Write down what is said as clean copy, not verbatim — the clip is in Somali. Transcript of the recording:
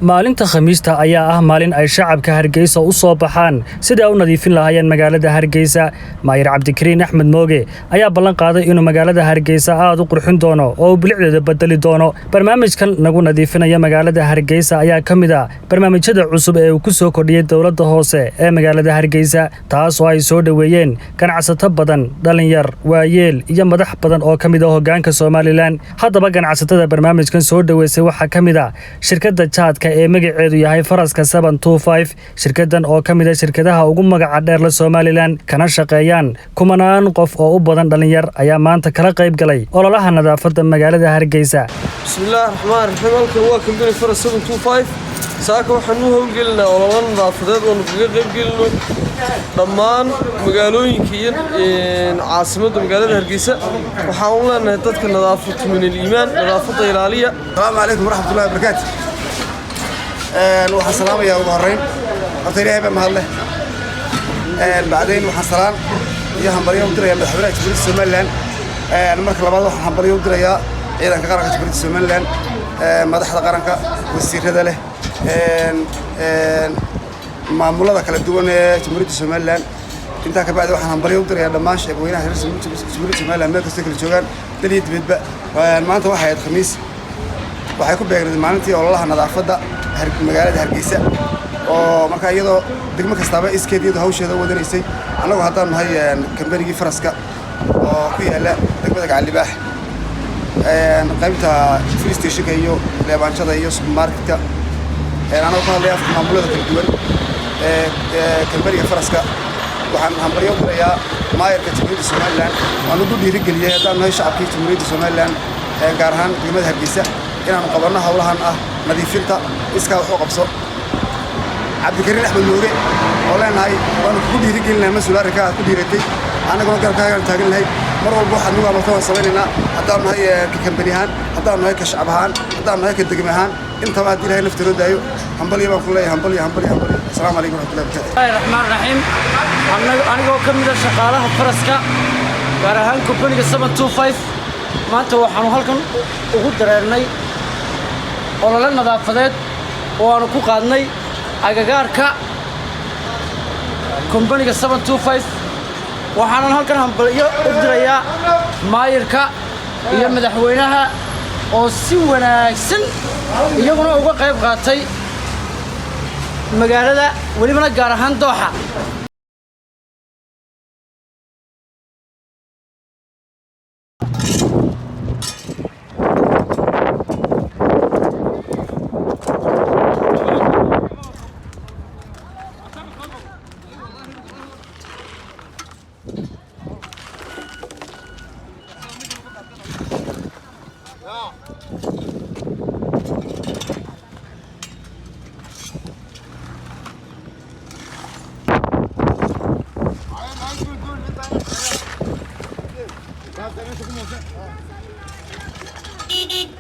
maalinta Khamiista ayaa ah maalin ay shacabka Hargeysa u soo baxaan sida ay u nadiifin lahaayeen magaalada Hargeysa. Maayir Cabdikariin Axmed Mooge ayaa ballan qaaday inuu magaalada Hargeysa aad u qurxin doono oo bilicdeeda bedeli doono. Barnaamijkan lagu nadiifinaya magaalada Hargeysa ayaa kamid ah barnaamijyada cusub ee uu ku soo kordhiyay dawladda hoose ee magaalada Hargeysa, taas oo ay soo dhaweeyeen ganacsato badan, dhalinyar, waayeel iyo madax badan oo kamid ah hoggaanka Soomaaliland. Haddaba ganacsatada barnaamijkan soo dhaweysay waxaa kamid ah shirkadda jaadka ee magaceedu yahay Faraska 725. shirkadan oo kamid ah shirkadaha ugu magaca dheer la Soomaaliland kana shaqeeyaan kumanaan qof oo u badan dhalinyar ayaa maanta kala qayb galay ololaha nadaafadda magaalada Hargeysa. Bismillahir Rahmanir Rahiim. Halkan waa company Faraska 725. saaka waxaan u howlgelinaa ololaha nadaafadeed oo kaga qayb gelino dhammaan magaalooyinka iyo caasimadda magaalada Hargeysa. waxaan u leenahay dadka nadaafadda min al-iimaan, nadaafadda ilaaliya. Assalaamu calaykum waraxmatullaahi wabarakaatuh. waxaan salaamayaa ugu horeyn horta Ilaahay baa mahad leh. bacdayn waxaan salaam iyo hambalyo u dirayaa madaxweynaha Jamhuuriyadda Soomaaliland. marka labaad waxaan hambalyo u dirayaa ciidanka qaranka Jamhuuriyadda Soomaaliland, madaxda qaranka, wasiirada leh, maamulada kala duwan ee Jamhuuriyadda Soomaaliland. intaa ka bacdi waxaan hambalyo u dirayaa dhammaan shaqooyinaha Jamhuuriyadda Soomaaliland meel kasta kala joogaan dal iyo dibadba. maanta waxay ahayd Khamiis, waxay ku beegnayd maalintii ololaha nadaafadda magaalada Hargeysa oo marka iyadoo degmo kastaaba iskeediyada hawsheeda wadanaysay. anagu haddaan nahay kambanigii Faraska oo ku yaala degmada Gacalibaax, qaybta police station-ka iyo leebaanshada iyo supermarket-ka. anagu ka hadlaya maamulada kala duwan kambaniga Faraska. waxaan hambalyo u dirayaa maayirka Jamhuuriyadda Soomaaliland waan ugu dhiirigeliyay haddaan nahay shacabkii Jamhuuriyadda Soomaaliland gaar ahaan degmada Hargeysa inaanu qabanno hawlahan ah nadiifinta iskaa wax u qabso. Cabdikariin Axmed Mooge oo leenahay waanu kugu dhiirigelinaynaa mas'uul arrinka aad ku dhiiratay, annaguna garabkaagaan taagannahay. mar walba waxaad nagu amarto waan samaynaynaa, haddaan nahay ka kambani ahaan, haddaan nahay ka shacab ahaan, haddaan nahay ka degme ahaan, intaba haddii Ilaahay naftiroo daayo hambalyo baan ku leeyahay. hambalyo. Assalaamu calaykum waraxmatullaahi wabarakaatuh. Bismillahir Rahmaanir Rahiim. anigoo ka mid ah shaqaalaha Faraska gaar ahaan company-ga 725 maanta waxaanu halkan ugu dareernay olole nadaafadeed oo aanu ku qaadnay agagaarka company-ga 725. waxaanan halkan hambalyo u dirayaa maayirka iyo madaxweynaha oo si wanaagsan iyaguna uga qayb qaatay magaalada, welibana gaar ahaan Dooxa. Gracias.